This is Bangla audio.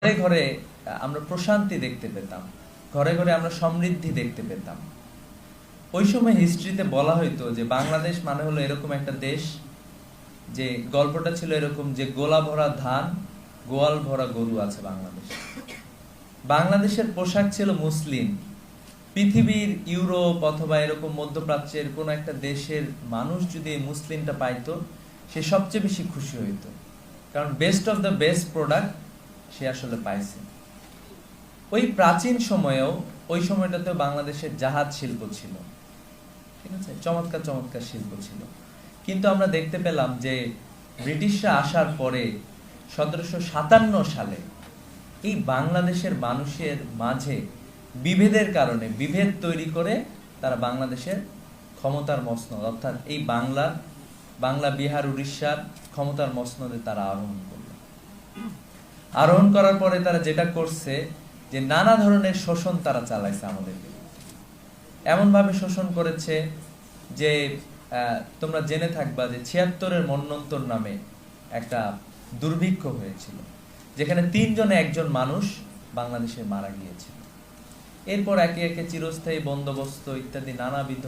ঘরে ঘরে আমরা প্রশান্তি দেখতে পেতাম, ঘরে ঘরে আমরা সমৃদ্ধি দেখতে পেতাম। ওই সময় হিস্ট্রিতে বলা হইতো যে বাংলাদেশ মানে হলো এরকম একটা দেশ, যে গল্পটা ছিল এরকম যে গোলা ভরা ধান, গোয়াল ভরা গরু আছে বাংলাদেশ। বাংলাদেশের পোশাক ছিল মুসলিম। পৃথিবীর ইউরোপ অথবা এরকম মধ্যপ্রাচ্যের কোন একটা দেশের মানুষ যদি এই মুসলিমটা পাইতো, সে সবচেয়ে বেশি খুশি হইতো, কারণ best of the best product সে আসলে পাইছে। ওই প্রাচীন সময়েও ওই সময়টাতে বাংলাদেশের জাহাজ শিল্প ছিল, ঠিক আছে, চমৎকার চমৎকার শিল্প ছিল। কিন্তু আমরা দেখতে পেলাম যে ব্রিটিশরা আসার পরে 1757 সালে এই বাংলাদেশের মানুষের মাঝে বিভেদের কারণে বিভেদ তৈরি করে তারা বাংলাদেশের ক্ষমতার মসনদ, অর্থাৎ এই বাংলা বিহার উড়িষ্যার ক্ষমতার মসনদে তারা আরোহণ করলো। আরোহণ করার পরে তারা যেটা করছে যে নানা ধরনের শোষণ তারা চালাইছে আমাদেরকে। এমন ভাবে শোষণ করেছে যে তোমরা জেনে থাকবা যে 76-এর মন্বন্তর নামে একটা দুর্ভিক্ষ হয়েছিল, যেখানে 3 জনে 1 জন মানুষ বাংলাদেশে মারা গিয়েছিল। এরপর একে একে চিরস্থায়ী বন্দোবস্ত ইত্যাদি নানাবিধ